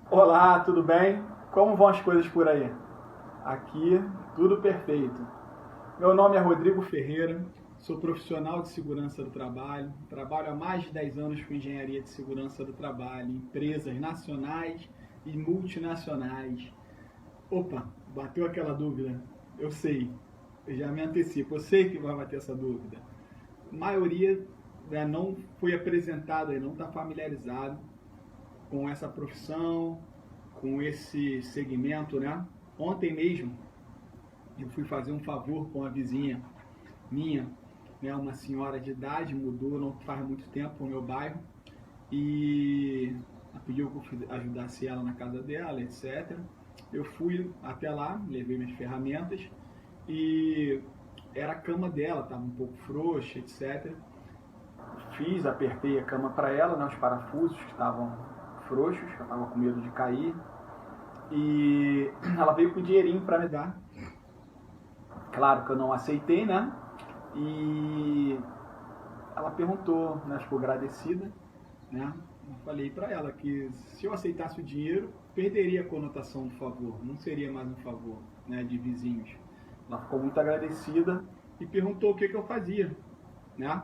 Olá, tudo bem? Como vão as coisas por aí? Aqui, tudo perfeito. Meu nome é Rodrigo Ferreira, sou profissional de segurança do trabalho, trabalho há mais de 10 anos com engenharia de segurança do trabalho, em empresas nacionais e multinacionais. Opa, bateu aquela dúvida? Eu sei, eu já me antecipo, eu sei que vai bater essa dúvida. A maioria, né, não foi apresentado, não está familiarizado com essa profissão, com esse segmento, né? Ontem mesmo eu fui fazer um favor com a vizinha minha, né? Uma senhora de idade, mudou não faz muito tempo no meu bairro e ela pediu que eu ajudasse ela na casa dela, etc. Eu fui até lá, levei minhas ferramentas e era a cama dela, estava um pouco frouxa, etc. Apertei a cama para ela, né, os parafusos que estavam frouxos, eu estava com medo de cair. E ela veio com dinheirinho para me dar. Claro que eu não aceitei, né? E ela perguntou, né, ficou agradecida, né? Eu falei para ela que se eu aceitasse o dinheiro, perderia a conotação do favor, não seria mais um favor, né, de vizinhos. Ela ficou muito agradecida e perguntou o que eu fazia, né?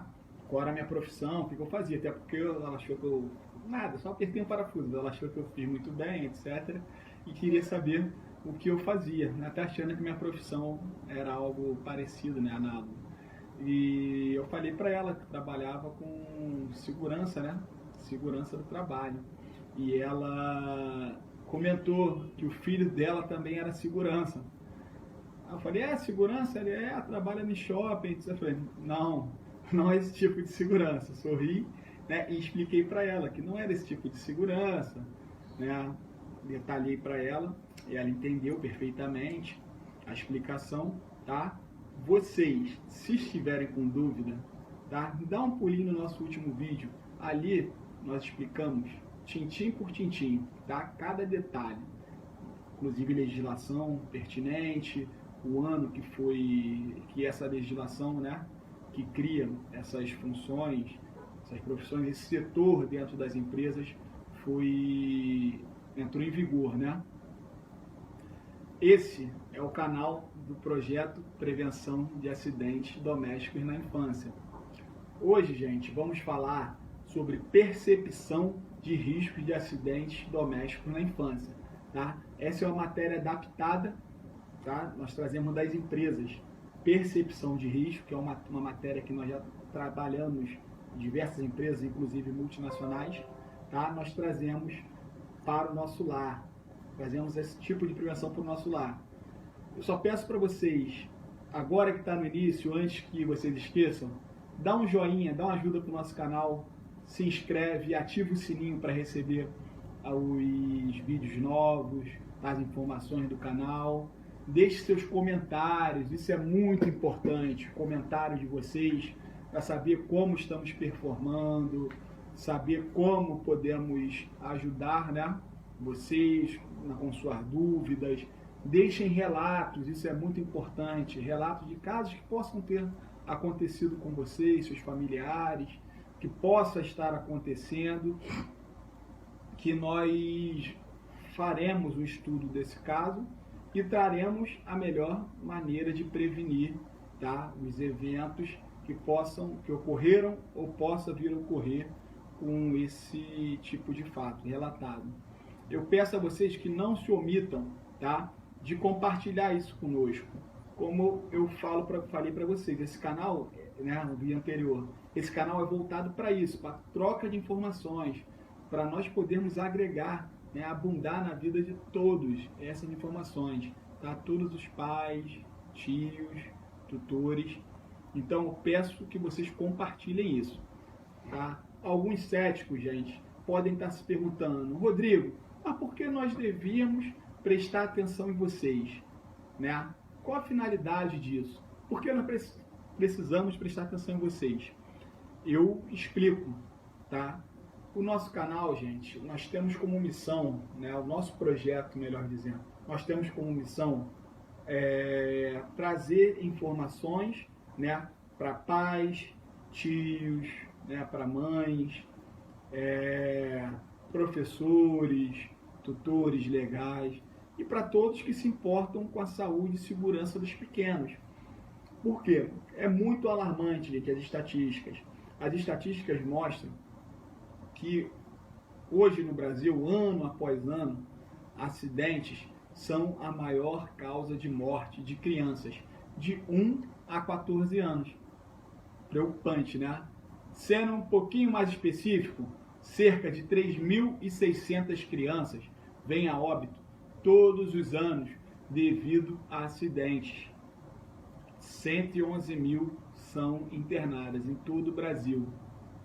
Qual era a minha profissão, o que eu fazia, até porque ela achou que eu... Nada, só apertei um parafuso, ela achou que eu fiz muito bem, etc. E queria saber o que eu fazia, né? Até achando que minha profissão era algo parecido, né, análogo. E eu falei para ela que trabalhava com segurança, né? Segurança do trabalho. E ela comentou que o filho dela também era segurança. Eu falei, segurança? Ele trabalha no shopping. Eu falei, não é esse tipo de segurança. Sorri, né, e expliquei para ela que não era esse tipo de segurança, né? Detalhei para ela e ela entendeu perfeitamente a explicação, tá? Vocês, se estiverem com dúvida, tá? Dá um pulinho no nosso último vídeo. Ali nós explicamos tintim por tintim, tá? Cada detalhe, inclusive legislação pertinente, o ano que essa legislação, né, que cria essas funções, essas profissões, esse setor dentro das empresas entrou em vigor, né? Esse é o canal do projeto Prevenção de Acidentes Domésticos na Infância. Hoje, gente, vamos falar sobre percepção de riscos de acidentes domésticos na infância, tá? Essa é uma matéria adaptada, tá? Nós trazemos das empresas percepção de risco, que é uma matéria que nós já trabalhamos em diversas empresas, inclusive multinacionais, tá? Nós trazemos para o nosso lar, fazemos esse tipo de prevenção para o nosso lar. Eu só peço para vocês, agora que está no início, antes que vocês esqueçam, dá um joinha, dá uma ajuda para o nosso canal, se inscreve, ativa o sininho para receber os vídeos novos, as informações do canal. Deixe seus comentários, isso é muito importante, comentários de vocês, para saber como estamos performando, saber como podemos ajudar, né, vocês com suas dúvidas. Deixem relatos, isso é muito importante, relatos de casos que possam ter acontecido com vocês, seus familiares, que possa estar acontecendo, que nós faremos o estudo desse caso e traremos a melhor maneira de prevenir, tá, os eventos que ocorreram ou possa vir a ocorrer com esse tipo de fato relatado. Eu peço a vocês que não se omitam, tá, de compartilhar isso conosco. Como eu falei para vocês, esse canal, né, no vídeo anterior, esse canal é voltado para isso, para troca de informações, para nós podermos agregar, né, abundar na vida de todos essas informações, tá? Todos os pais, tios, tutores. Então eu peço que vocês compartilhem isso, tá? Alguns céticos, gente, podem estar se perguntando, Rodrigo, mas por que nós devíamos prestar atenção em vocês, né? Qual a finalidade disso? Por que nós precisamos prestar atenção em vocês? Eu explico, tá? O nosso canal, gente, nós temos como missão, né, o nosso projeto, melhor dizendo, nós temos como missão trazer informações, né, para pais, tios, né, para mães, professores, tutores legais e para todos que se importam com a saúde e segurança dos pequenos. Por quê? É muito alarmante que as estatísticas mostram que hoje no Brasil, ano após ano, acidentes são a maior causa de morte de crianças de 1 a 14 anos. Preocupante, né? Sendo um pouquinho mais específico, cerca de 3.600 crianças vêm a óbito todos os anos devido a acidentes. 111 mil são internadas em todo o Brasil.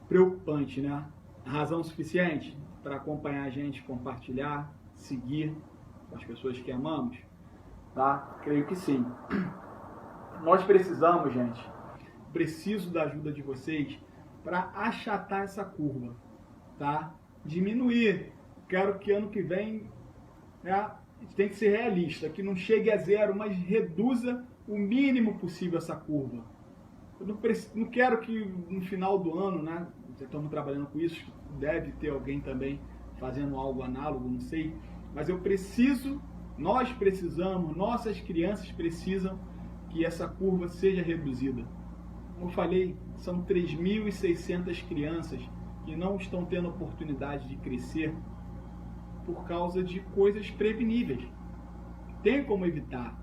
Preocupante, né? Razão suficiente para acompanhar a gente, compartilhar, seguir com as pessoas que amamos? Tá? Creio que sim. Nós precisamos, gente, preciso da ajuda de vocês para achatar essa curva, tá? Diminuir. Quero que ano que vem, né, tem que ser realista, que não chegue a zero, mas reduza o mínimo possível essa curva. Eu não quero que no final do ano, né, estamos trabalhando com isso, deve ter alguém também fazendo algo análogo, não sei, mas nós precisamos, nossas crianças precisam que essa curva seja reduzida. Como eu falei, são 3.600 crianças que não estão tendo oportunidade de crescer por causa de coisas preveníveis. Tem como evitar.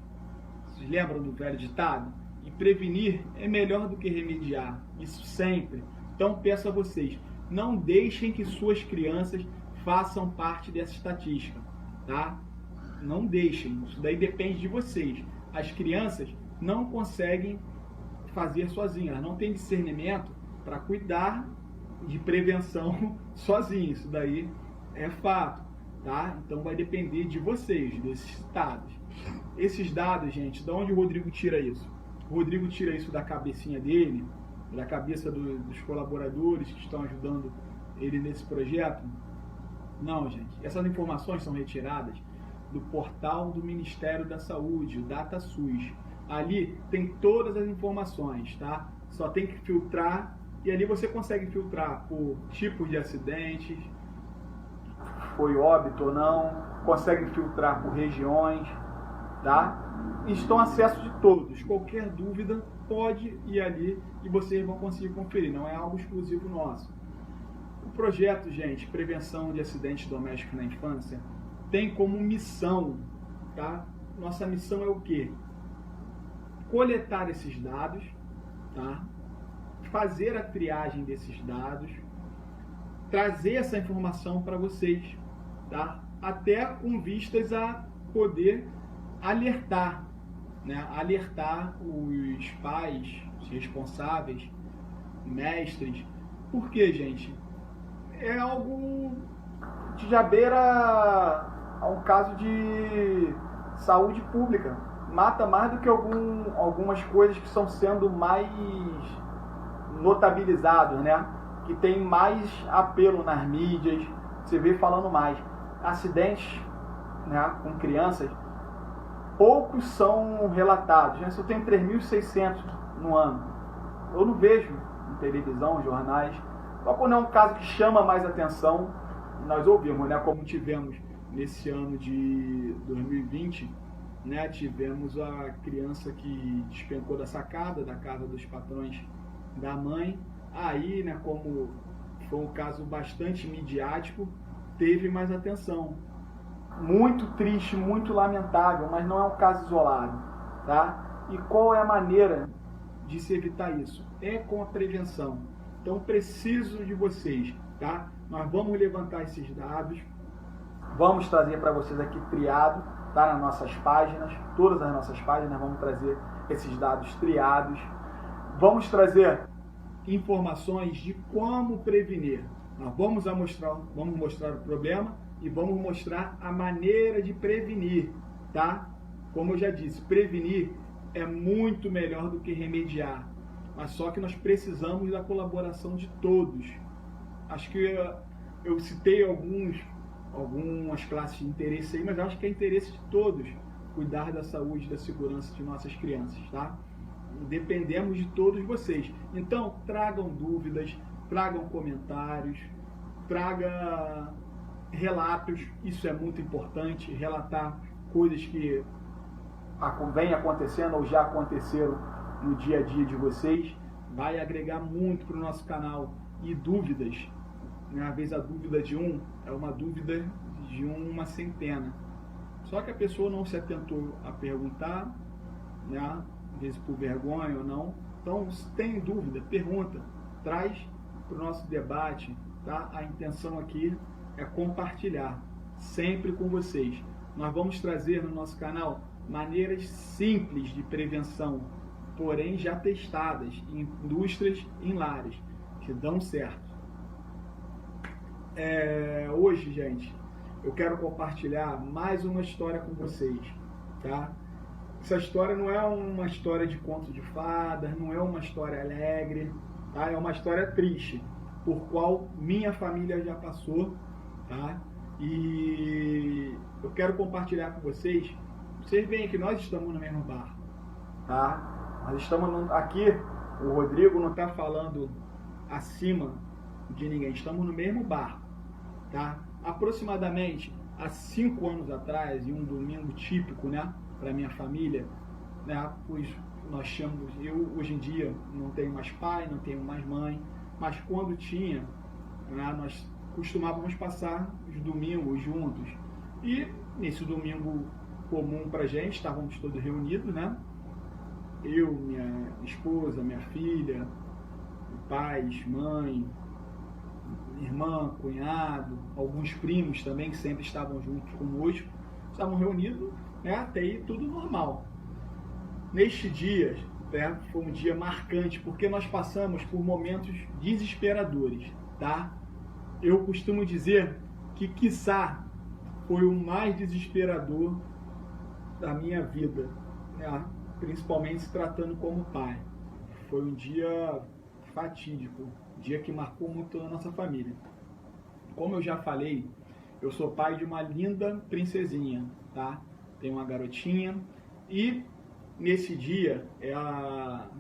Vocês lembram do velho ditado? E prevenir é melhor do que remediar. Isso sempre. Então peço a vocês, não deixem que suas crianças façam parte dessa estatística, tá? Não deixem. Isso daí depende de vocês. As crianças não conseguem fazer sozinhas, não têm discernimento para cuidar de prevenção sozinhos. Isso daí é fato, tá? Então vai depender de vocês, desses dados. Esses dados, gente, de onde o Rodrigo tira isso? O Rodrigo tira isso da cabecinha dele, da cabeça dos colaboradores que estão ajudando ele nesse projeto? Não, gente. Essas informações são retiradas do portal do Ministério da Saúde, o DataSUS. Ali tem todas as informações, tá? Só tem que filtrar, e ali você consegue filtrar por tipos de acidentes, foi óbito ou não, consegue filtrar por regiões, tá? Estão a acesso de todos. Qualquer dúvida pode ir ali e vocês vão conseguir conferir, não é algo exclusivo nosso. O projeto, gente, Prevenção de Acidentes Domésticos na Infância, tem como missão, tá? Nossa missão é o quê? Coletar esses dados, tá? Fazer a triagem desses dados, trazer essa informação para vocês, tá? Até com vistas a poder alertar, né? Alertar os pais, os responsáveis, mestres. Por quê, gente? É algo que já beira a um caso de saúde pública. Mata mais do que algumas coisas que estão sendo mais notabilizadas, né? Que tem mais apelo nas mídias, você vê falando mais. Acidentes, né, com crianças, poucos são relatados, né? Se eu tenho 3.600 no ano, eu não vejo em televisão, jornais. Só quando é um caso que chama mais atenção, nós ouvimos, né? Como tivemos nesse ano de 2020, né? Tivemos a criança que despencou da sacada da casa dos patrões da mãe. Aí, né, como foi um caso bastante midiático, teve mais atenção. Muito triste, muito lamentável, mas não é um caso isolado, tá? E qual é a maneira de se evitar isso? É com a prevenção. Então, preciso de vocês, tá? Nós vamos levantar esses dados, vamos trazer para vocês aqui triado, tá? Nas nossas páginas, todas as nossas páginas, vamos trazer esses dados triados. Vamos trazer informações de como prevenir. Nós vamos mostrar o problema e vamos mostrar a maneira de prevenir, tá? Como eu já disse, prevenir é muito melhor do que remediar, mas só que nós precisamos da colaboração de todos. Acho que eu citei algumas classes de interesse aí, mas acho que é interesse de todos cuidar da saúde e da segurança de nossas crianças, tá? Dependemos de todos vocês. Então, tragam dúvidas, tragam comentários, relatos, isso é muito importante, relatar coisas que vem acontecendo ou já aconteceram no dia a dia de vocês, vai agregar muito para o nosso canal. E dúvidas, né? Às vezes a dúvida de um é uma dúvida de uma centena, só que a pessoa não se atentou a perguntar, né? Às vezes por vergonha ou não. Então, se tem dúvida, pergunta, traz para o nosso debate, tá? A intenção aqui é compartilhar, sempre com vocês. Nós vamos trazer no nosso canal maneiras simples de prevenção, porém já testadas em indústrias, em lares, que dão certo. Hoje, gente, eu quero compartilhar mais uma história com vocês, tá? Essa história não é uma história de conto de fadas, não é uma história alegre, tá? É uma história triste, por qual minha família já passou, tá? E eu quero compartilhar com vocês. Vocês veem que nós estamos no mesmo bar, tá? Nós estamos aqui, o Rodrigo não está falando acima de ninguém, estamos no mesmo bar, tá? Aproximadamente há 5 anos atrás, em um domingo típico, né, para minha família, né, pois nós chamamos, eu hoje em dia não tenho mais pai, não tenho mais mãe, mas quando tinha, né, nós costumávamos passar os domingos juntos. E nesse domingo comum pra gente, estávamos todos reunidos, né? Eu, minha esposa, minha filha, pais, mãe, irmã, cunhado, alguns primos também que sempre estavam juntos conosco, estavam reunidos, né? Até aí tudo normal. Neste dia, né, foi um dia marcante, porque nós passamos por momentos desesperadores, tá? Eu costumo dizer que, quiçá, foi o mais desesperador da minha vida, né? Principalmente se tratando como pai. Foi um dia fatídico, um dia que marcou muito a nossa família. Como eu já falei, eu sou pai de uma linda princesinha, tá? Tenho uma garotinha e nesse dia,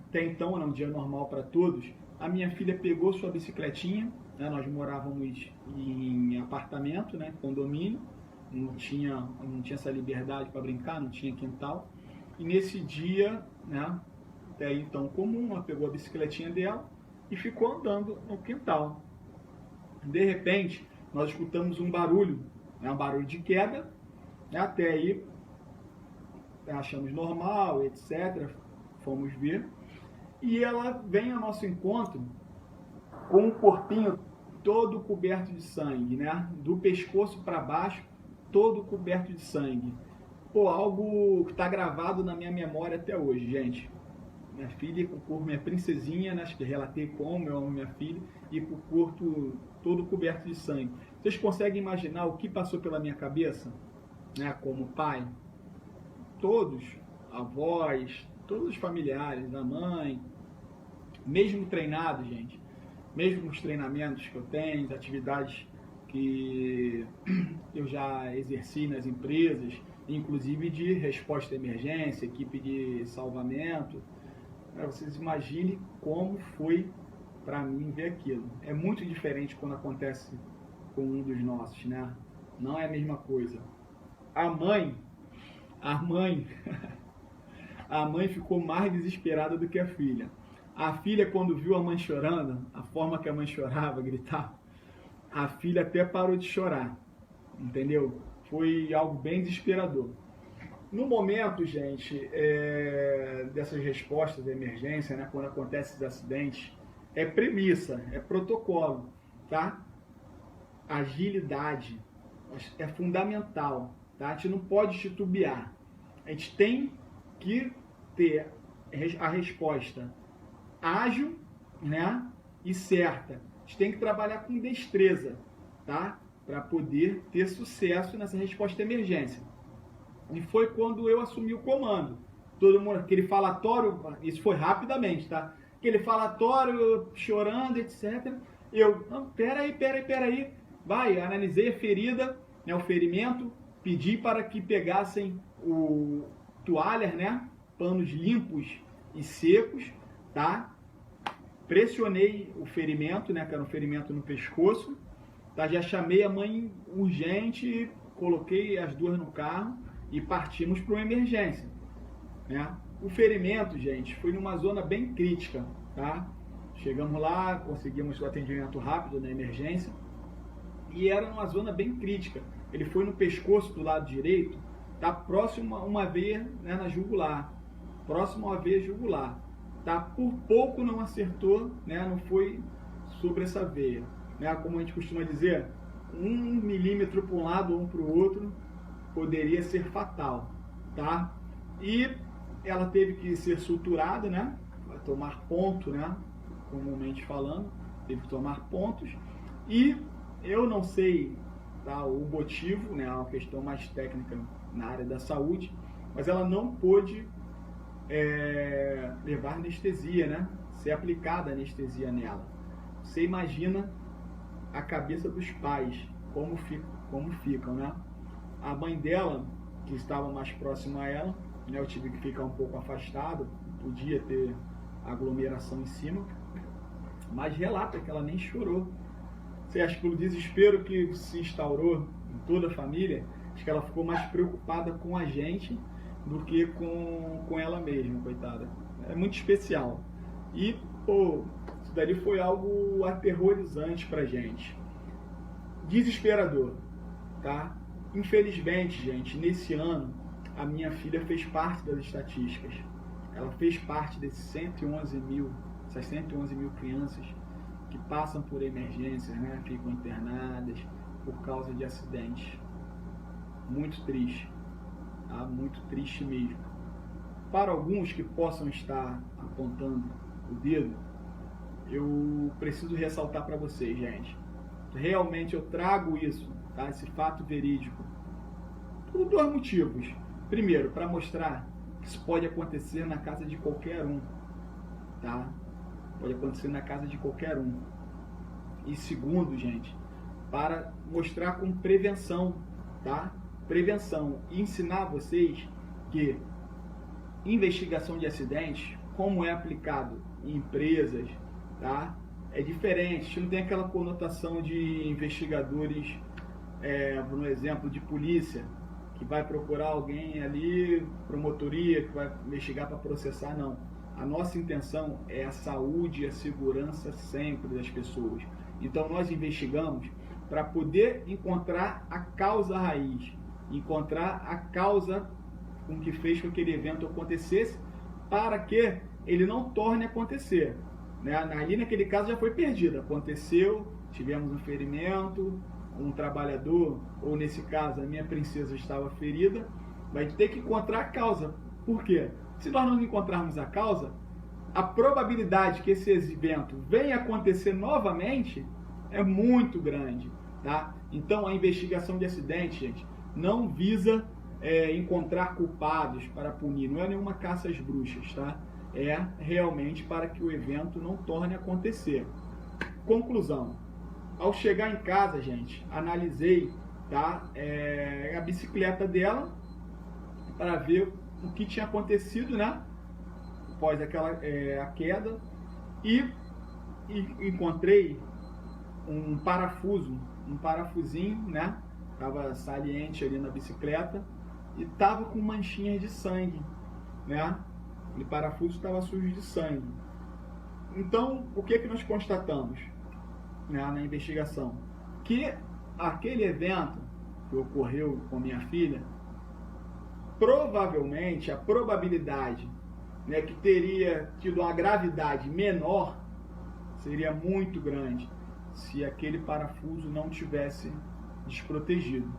até então era um dia normal para todos, a minha filha pegou sua bicicletinha, né? Nós morávamos em apartamento, né? Condomínio, não tinha essa liberdade para brincar, não tinha quintal. E nesse dia, né, até aí então comum, ela pegou a bicicletinha dela e ficou andando no quintal. De repente, nós escutamos um barulho, né, um barulho de queda, né, até aí achamos normal, etc. Fomos ver. E ela vem ao nosso encontro com o corpinho todo coberto de sangue, né, do pescoço para baixo, todo coberto de sangue. Pô, algo que está gravado na minha memória até hoje, gente. Minha filha com o corpo, minha princesinha, né? Acho que relatei como eu amo minha filha, e com o corpo todo coberto de sangue. Vocês conseguem imaginar o que passou pela minha cabeça, né? Como pai? Todos, avós, todos os familiares, a mãe, mesmo treinados, gente, mesmo os treinamentos que eu tenho, as atividades que eu já exerci nas empresas, inclusive de resposta à emergência, equipe de salvamento. Vocês imaginem como foi para mim ver aquilo. É muito diferente quando acontece com um dos nossos, né? Não é a mesma coisa. A mãe ficou mais desesperada do que a filha. A filha, quando viu a mãe chorando, a forma que a mãe chorava, gritava, a filha até parou de chorar, entendeu? Foi algo bem desesperador. No momento, gente, dessas respostas de emergência, né, quando acontecem esses acidentes, é premissa, é protocolo, tá? Agilidade é fundamental, tá? A gente não pode titubear. A gente tem que ter a resposta ágil, né, e certa. A gente tem que trabalhar com destreza, tá? Para poder ter sucesso nessa resposta de emergência. E foi quando eu assumi o comando. Todo mundo, aquele falatório, isso foi rapidamente, tá? Aquele falatório, chorando, etc. Eu, não, peraí. Vai, analisei a ferida, né, o ferimento, pedi para que pegassem toalhas, né, panos limpos e secos, tá? Pressionei o ferimento, né, que era um ferimento no pescoço, Tá? Já chamei a mãe urgente, coloquei as duas no carro e partimos para uma emergência, né? O ferimento, gente, foi numa zona bem crítica, tá? Chegamos lá, conseguimos o atendimento rápido na emergência e era numa zona bem crítica. Ele foi no pescoço do lado direito, tá próximo a uma veia, né, na jugular, próximo à veia jugular, tá? Por pouco não acertou, né? Não foi sobre essa veia, né? Como a gente costuma dizer, 1 milímetro para um lado ou um para o outro poderia ser fatal, tá? E ela teve que ser suturada, né? Vai tomar ponto, né? Comumente falando, teve que tomar pontos. E eu não sei, tá, o motivo, né? É uma questão mais técnica na área da saúde, mas ela não pôde levar anestesia, né? Ser aplicada anestesia nela. Você imagina a cabeça dos pais, como ficam, né? A mãe dela, que estava mais próxima a ela, né, eu tive que ficar um pouco afastado, podia ter aglomeração em cima, mas relata que ela nem chorou. Você acha que pelo desespero que se instaurou em toda a família, acho que ela ficou mais preocupada com a gente do que com ela mesma, coitada. É muito especial. E, pô, isso dali foi algo aterrorizante pra gente. Desesperador, tá? Infelizmente, gente, nesse ano, a minha filha fez parte das estatísticas. Ela fez parte desses 111 mil crianças que passam por emergências, né? Ficam internadas por causa de acidentes. Muito triste, tá? Muito triste mesmo. Para alguns que possam estar apontando o dedo, eu preciso ressaltar para vocês, gente. Realmente eu trago isso, tá? Esse fato verídico, por 2 motivos. Primeiro, para mostrar que isso pode acontecer na casa de qualquer um, tá? Pode acontecer na casa de qualquer um. E segundo, gente, para mostrar com prevenção, tá? Prevenção. E ensinar vocês que investigação de acidentes, como é aplicado em empresas, tá? É diferente. A gente não tem aquela conotação de investigadores, por um exemplo, de polícia, que vai procurar alguém ali, promotoria, que vai investigar para processar, não. A nossa intenção é a saúde e a segurança sempre das pessoas. Então nós investigamos para poder encontrar a causa raiz, encontrar a causa com que fez com que aquele evento acontecesse, para que ele não torne a acontecer, né? Ali naquele caso já foi perdido, aconteceu, tivemos um ferimento, um trabalhador, ou nesse caso a minha princesa estava ferida, vai ter que encontrar a causa. Por quê? Se nós não encontrarmos a causa, a probabilidade que esse evento venha acontecer novamente é muito grande, tá? Então a investigação de acidente, gente, não visa encontrar culpados para punir, não é nenhuma caça às bruxas, tá? É realmente para que o evento não torne a acontecer. Conclusão. Ao chegar em casa, gente, analisei, tá, a bicicleta dela para ver o que tinha acontecido, né, após a queda, e encontrei um parafusinho, né, estava saliente ali na bicicleta e estava com manchinhas de sangue, né, o parafuso estava sujo de sangue. Então, o que nós constatamos, né, na investigação? Que aquele evento que ocorreu com minha filha, provavelmente a probabilidade, né, que teria tido uma gravidade menor seria muito grande se aquele parafuso não tivesse desprotegido.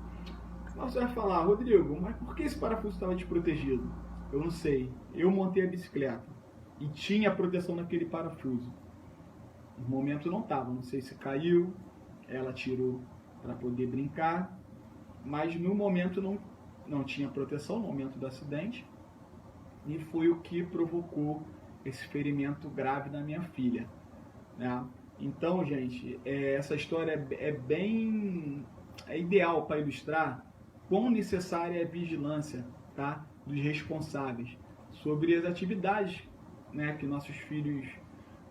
Você vai falar, Rodrigo, mas por que esse parafuso estava desprotegido? Eu não sei. Eu montei a bicicleta e tinha proteção naquele parafuso. No momento não estava, não sei se caiu, ela tirou para poder brincar, mas no momento não tinha proteção, no momento do acidente, e foi o que provocou esse ferimento grave na minha filha, né? Então, gente, essa história é ideal para ilustrar quão necessária é a vigilância, tá, dos responsáveis sobre as atividades, né, que nossos filhos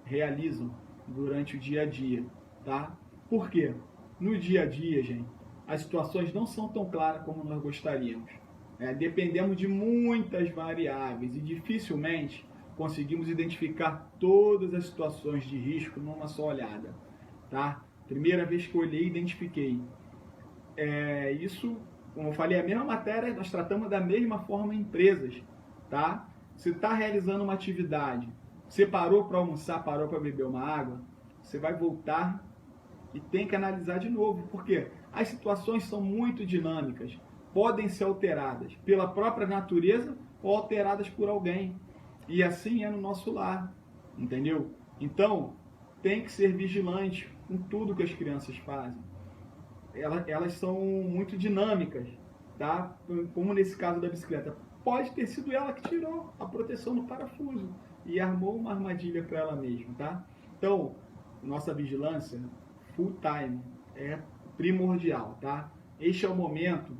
realizam durante o dia a dia, tá? Por quê? no dia a dia, gente, as situações não são tão claras como nós gostaríamos. Dependemos de muitas variáveis e dificilmente conseguimos identificar todas as situações de risco numa só olhada. Tá? Primeira vez que eu olhei, identifiquei. Isso, como eu falei, a mesma matéria, nós tratamos da mesma forma em empresas. Tá? Você está realizando uma atividade, você parou para almoçar, parou para beber uma água, você vai voltar e tem que analisar de novo, porque as situações são muito dinâmicas, podem ser alteradas pela própria natureza ou alteradas por alguém. E assim é no nosso lar, entendeu? Então, tem que ser vigilante com tudo que as crianças fazem. Elas são muito dinâmicas, tá? Como nesse caso da bicicleta. Pode ter sido ela que tirou a proteção do parafuso e armou uma armadilha para ela mesma, tá? Então, nossa vigilância full time é primordial, tá? Este é o momento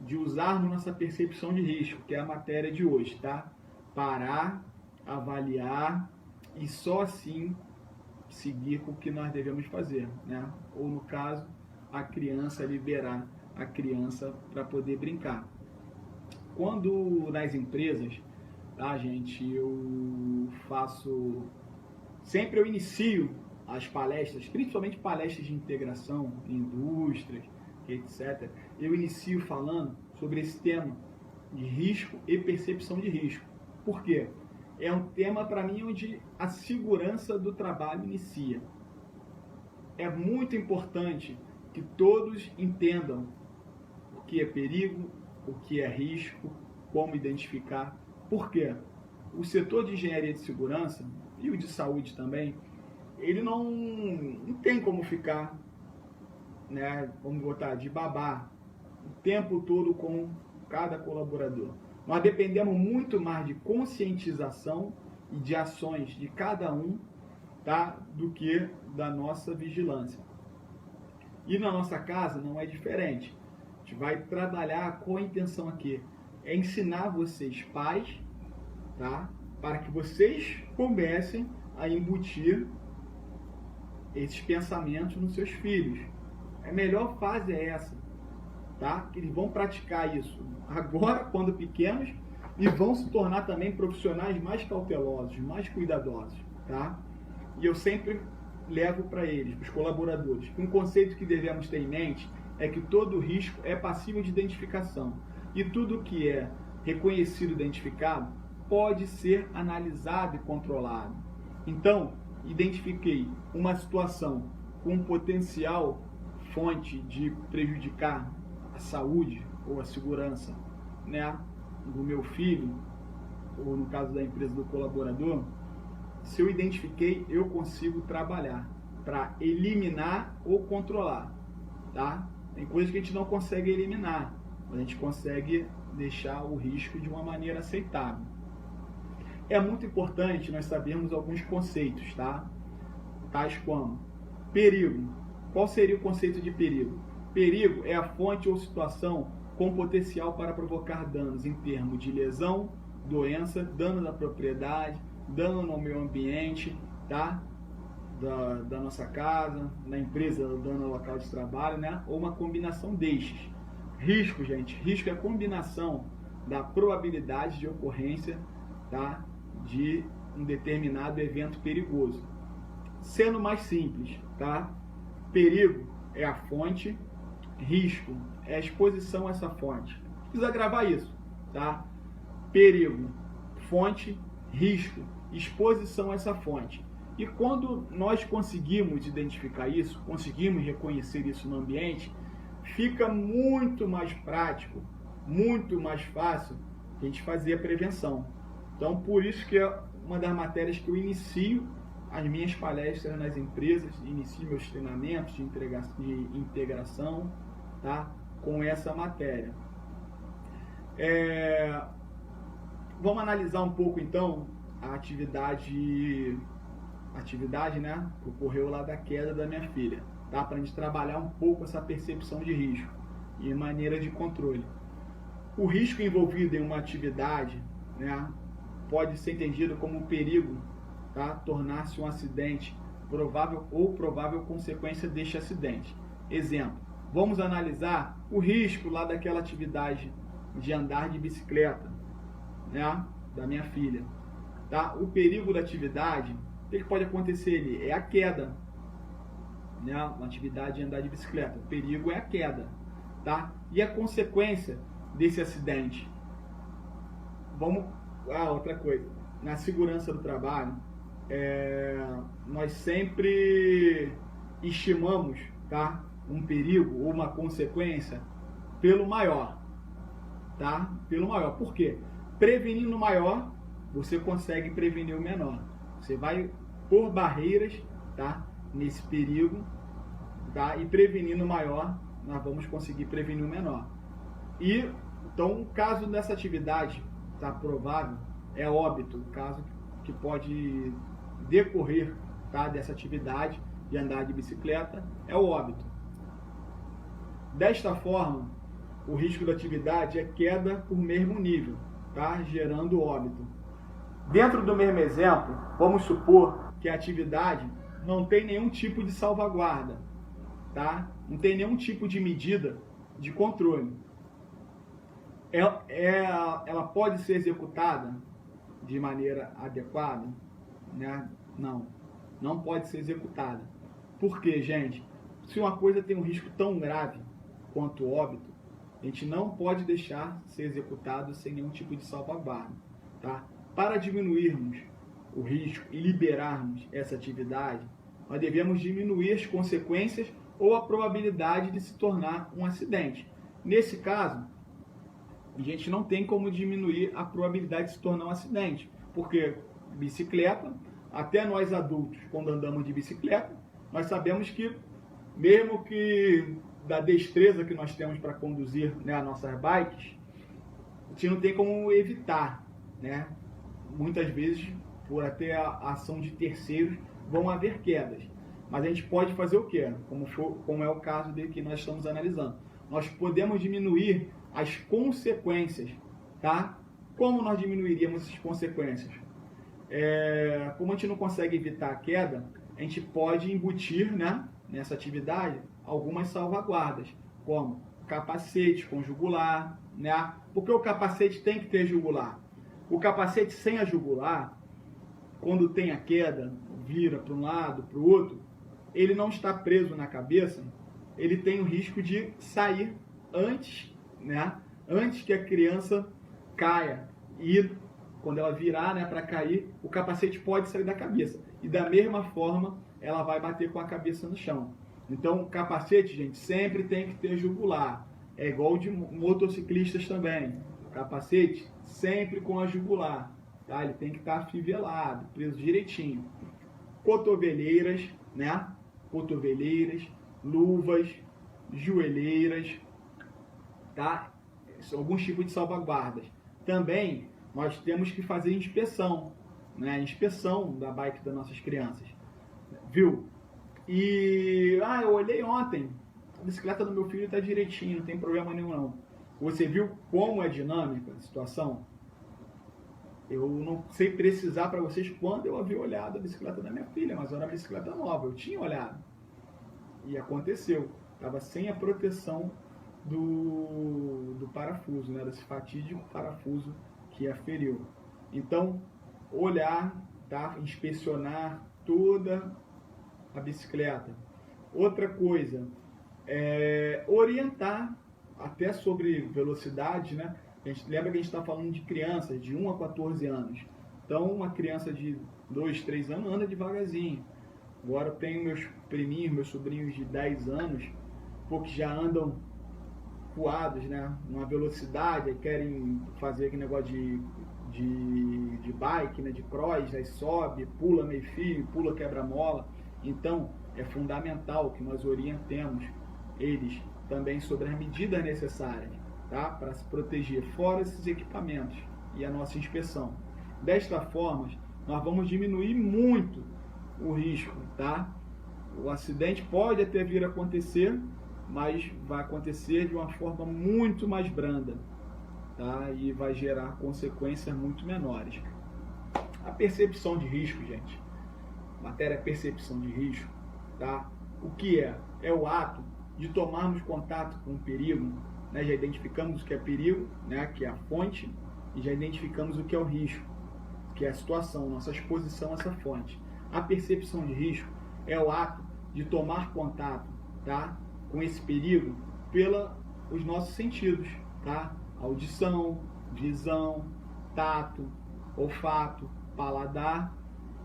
de usarmos nossa percepção de risco, que é a matéria de hoje, tá? Parar, avaliar e só assim seguir com o que nós devemos fazer, né? Ou no caso, a criança, liberar a criança para poder brincar. Quando nas empresas, tá, gente, sempre eu inicio as palestras, principalmente palestras de integração em indústrias, etc. Eu inicio falando sobre esse tema de risco e percepção de risco. Por quê? É um tema, para mim, onde a segurança do trabalho inicia. É muito importante que todos entendam o que é perigo, o que é risco, como identificar. Por quê? O setor de engenharia de segurança e o de saúde também, ele não tem como ficar, né, vamos botar, de babá o tempo todo com cada colaborador. Nós dependemos muito mais de conscientização e de ações de cada um, tá, do que da nossa vigilância. E na nossa casa não é diferente. A gente vai trabalhar com a intenção aqui, é ensinar vocês, pais, tá, para que vocês comecem a embutir esses pensamentos nos seus filhos. A melhor fase é essa, tá? Que eles vão praticar isso agora, quando pequenos, e vão se tornar também profissionais mais cautelosos, mais cuidadosos, tá? E eu sempre levo para eles, para os colaboradores, que um conceito que devemos ter em mente é que todo risco é passível de identificação e tudo que é reconhecido e identificado pode ser analisado e controlado. Então, identifiquei uma situação com potencial fonte de prejudicar a saúde ou a segurança, né, do meu filho, ou no caso da empresa do colaborador. Se eu identifiquei, eu consigo trabalhar para eliminar ou controlar, tá? Tem coisas que a gente não consegue eliminar, mas a gente consegue deixar o risco de uma maneira aceitável. É muito importante nós sabermos alguns conceitos, tá? Tais como perigo. Qual seria o conceito de perigo? Perigo é a fonte ou situação com potencial para provocar danos em termos de lesão, doença, dano da propriedade, dano no meio ambiente, tá? Da nossa casa, na empresa, dano ao local de trabalho, né? Ou uma combinação destes. Risco, gente. Risco é a combinação da probabilidade de ocorrência, tá, de um determinado evento perigoso. Sendo mais simples, tá? Perigo é a fonte, risco é a exposição a essa fonte. Precisa gravar isso, tá? Perigo, fonte, risco, exposição a essa fonte. E quando nós conseguimos identificar isso, conseguimos reconhecer isso no ambiente, fica muito mais prático, muito mais fácil a gente fazer a prevenção. Então, por isso que é uma das matérias que eu inicio as minhas palestras nas empresas, inicio meus treinamentos de integração, tá, com essa matéria. Vamos analisar um pouco, então, a atividade, né, que ocorreu lá da queda da minha filha, tá, para a gente trabalhar um pouco essa percepção de risco e maneira de controle. O risco envolvido em uma atividade, né, pode ser entendido como um perigo, tá, tornar-se um acidente provável ou provável consequência deste acidente. Exemplo, vamos analisar o risco lá daquela atividade de andar de bicicleta, né, da minha filha. Tá? O perigo da atividade, o que pode acontecer ali? É a queda. Né? Uma atividade de andar de bicicleta. O perigo é a queda. Tá? E a consequência desse acidente? Outra coisa. Na segurança do trabalho, nós sempre estimamos, tá, um perigo ou uma consequência pelo maior. Tá? Pelo maior. Por quê? Prevenindo o maior, você consegue prevenir o menor. Você vai pôr barreiras, tá, nesse perigo, tá, e prevenindo o maior, nós vamos conseguir prevenir o menor. E então, o caso dessa atividade está provável é óbito, o caso que pode decorrer, tá, dessa atividade de andar de bicicleta é o óbito. Desta forma, o risco da atividade é queda por mesmo nível, tá, gerando óbito. Dentro do mesmo exemplo, vamos supor que a atividade não tem nenhum tipo de salvaguarda, tá? Não tem nenhum tipo de medida de controle. Ela pode ser executada de maneira adequada? Né? Não pode ser executada. Por quê, gente? Se uma coisa tem um risco tão grave quanto o óbito, a gente não pode deixar ser executado sem nenhum tipo de salvaguarda, tá? Para diminuirmos o risco e liberarmos essa atividade, nós devemos diminuir as consequências ou a probabilidade de se tornar um acidente. Nesse caso, a gente não tem como diminuir a probabilidade de se tornar um acidente, porque bicicleta, até nós adultos, quando andamos de bicicleta, nós sabemos que, mesmo que da destreza que nós temos para conduzir, né, as nossas bikes, a gente não tem como evitar, né? Muitas vezes, por até a ação de terceiros, vão haver quedas. Mas a gente pode fazer o quê? Como é o caso dele que nós estamos analisando. Nós podemos diminuir as consequências, tá? Como nós diminuiríamos essas consequências? Como a gente não consegue evitar a queda, a gente pode embutir, né, nessa atividade algumas salvaguardas, como capacete com jugular, né? Porque o capacete tem que ter jugular. O capacete sem a jugular, quando tem a queda, vira para um lado, para o outro, ele não está preso na cabeça, ele tem o risco de sair antes, né? Antes que a criança caia. E quando ela virar, né, para cair, o capacete pode sair da cabeça. E da mesma forma, ela vai bater com a cabeça no chão. Então, o capacete, gente, sempre tem que ter jugular. É igual de motociclistas também. O capacete sempre com a jugular. Tá? Ele tem que estar afivelado, preso direitinho. Cotoveleiras, né? Cotoveleiras, luvas, joelheiras, tá? São alguns tipos de salvaguardas. Também nós temos que fazer inspeção, né? Inspeção da bike das nossas crianças. Viu? E eu olhei ontem, a bicicleta do meu filho está direitinho, não tem problema nenhum não. Você viu como é dinâmica a situação? Eu não sei precisar para vocês quando eu havia olhado a bicicleta da minha filha, mas era uma bicicleta nova, eu tinha olhado. E aconteceu, estava sem a proteção do parafuso, né, desse fatídico parafuso que a feriu. Então, olhar, tá, inspecionar toda a bicicleta. Outra coisa, orientar até sobre velocidade, né? A gente lembra que a gente está falando de crianças de 1 a 14 anos. Então, uma criança de 2, 3 anos anda devagarzinho. Agora eu tenho meus priminhos, meus sobrinhos de 10 anos, que já andam voados, né? Numa velocidade, querem fazer aquele negócio de bike, né? De cross, aí sobe, pula meio fio, pula quebra-mola. Então, é fundamental que nós orientemos eles também sobre as medidas necessárias, tá? Para se proteger, fora esses equipamentos e a nossa inspeção. Desta forma, nós vamos diminuir muito o risco, tá? O acidente pode até vir a acontecer, mas vai acontecer de uma forma muito mais branda, tá? E vai gerar consequências muito menores. A percepção de risco, gente, matéria percepção de risco, tá? O que é? É o ato de tomarmos contato com o perigo, né? Já identificamos o que é perigo, né? Que é a fonte, e já identificamos o que é o risco, que é a situação, nossa exposição a essa fonte. A percepção de risco é o ato de tomar contato, tá? Com esse perigo pelos nossos sentidos, tá? Audição, visão, tato, olfato, paladar,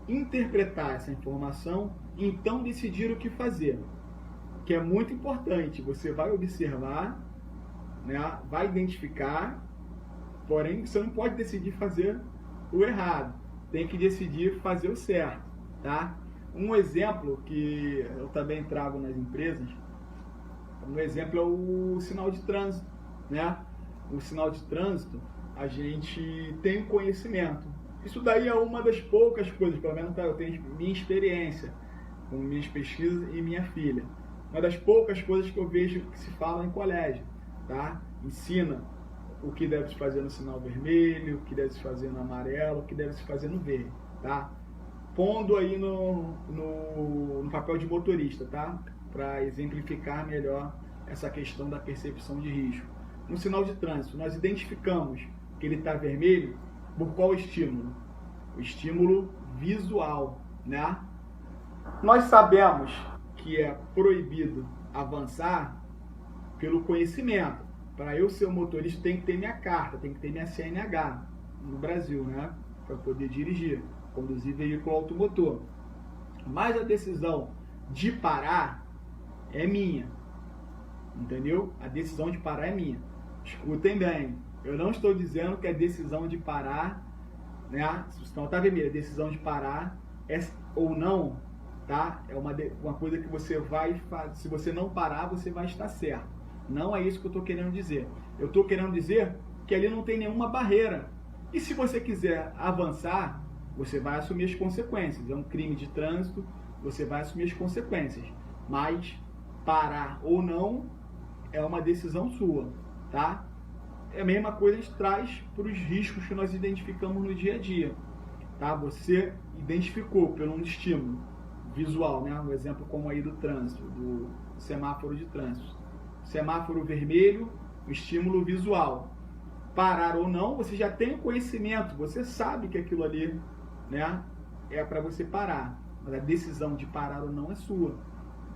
interpretar essa informação e então decidir o que fazer, que é muito importante. Você vai observar, né? Vai identificar, porém você não pode decidir fazer o errado, tem que decidir fazer o certo, tá? Um exemplo que eu também trago nas empresas, um exemplo é o sinal de trânsito, né? O sinal de trânsito, a gente tem conhecimento. Isso daí é uma das poucas coisas, pelo menos eu tenho minha experiência com minhas pesquisas e minha filha. Uma das poucas coisas que eu vejo que se fala em colégio, tá? Ensina o que deve se fazer no sinal vermelho, o que deve se fazer no amarelo, o que deve se fazer no verde, tá? Pondo aí no papel de motorista, tá? Para exemplificar melhor essa questão da percepção de risco. No sinal de trânsito, nós identificamos que ele está vermelho por qual estímulo? O estímulo visual, né? Nós sabemos que é proibido avançar pelo conhecimento. Para eu ser um motorista, tem que ter minha carta, tem que ter minha CNH no Brasil, né? Para poder dirigir, conduzir veículo automotor. Mas a decisão de parar é minha, entendeu? A decisão de parar é minha. Escutem bem, eu não estou dizendo que a decisão de parar, né? Se o sinal está vermelho, a decisão de parar é ou não, tá? É uma coisa que você vai fazer. Se você não parar, você vai estar certo. Não é isso que eu estou querendo dizer. Eu estou querendo dizer que ali não tem nenhuma barreira. E se você quiser avançar, você vai assumir as consequências. É um crime de trânsito, você vai assumir as consequências. Mas parar ou não é uma decisão sua, tá? É a mesma coisa que a gente traz para os riscos que nós identificamos no dia a dia, tá? Você identificou pelo um estímulo visual, né? Um exemplo como aí do trânsito, do semáforo de trânsito. Semáforo vermelho, o estímulo visual. Parar ou não, você já tem conhecimento, você sabe que aquilo ali, né, é para você parar. Mas a decisão de parar ou não é sua.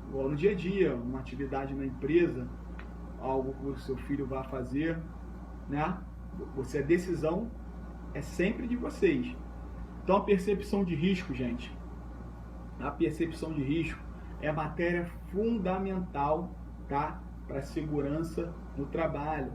Igual no dia a dia, uma atividade na empresa, algo que o seu filho vai fazer, né? A decisão é sempre de vocês. Então a percepção de risco, gente, a percepção de risco é matéria fundamental, tá? Para a segurança no trabalho.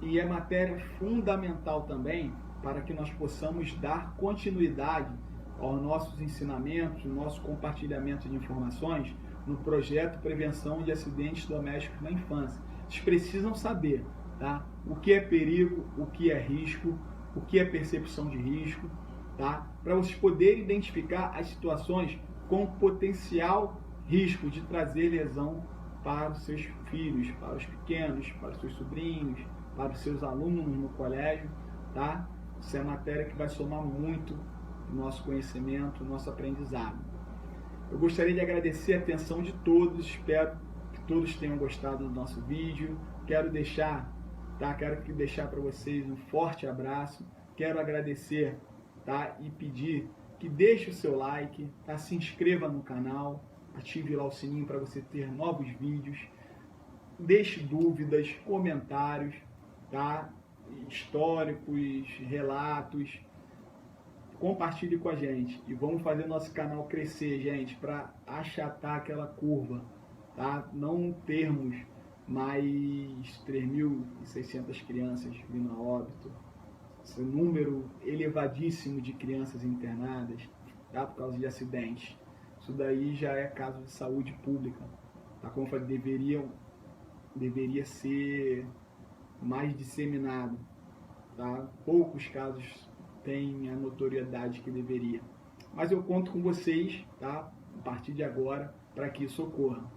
E é matéria fundamental também para que nós possamos dar continuidade aos nossos ensinamentos, ao nosso compartilhamento de informações no projeto Prevenção de Acidentes Domésticos na Infância. Vocês precisam saber, tá? O que é perigo, o que é risco, o que é percepção de risco, tá? Para vocês poderem identificar as situações com potencial risco de trazer lesão para os seus filhos, para os pequenos, para os seus sobrinhos, para os seus alunos no colégio, tá? Isso é matéria que vai somar muito no nosso conhecimento, no nosso aprendizado. Eu gostaria de agradecer a atenção de todos, espero que todos tenham gostado do nosso vídeo. Quero deixar para vocês um forte abraço, quero agradecer, tá? E pedir que deixe o seu like, tá? Se inscreva no canal, ative lá o sininho para você ter novos vídeos, deixe dúvidas, comentários, tá? Históricos, relatos, compartilhe com a gente e vamos fazer nosso canal crescer, gente, para achatar aquela curva, tá? Não termos mais 3.600 crianças vindo a óbito, esse número elevadíssimo de crianças internadas, tá? Por causa de acidentes. Isso daí já é caso de saúde pública, tá? Como eu falei, deveria ser mais disseminado, tá? Poucos casos têm a notoriedade que deveria. Mas eu conto com vocês, tá? A partir de agora, para que isso ocorra.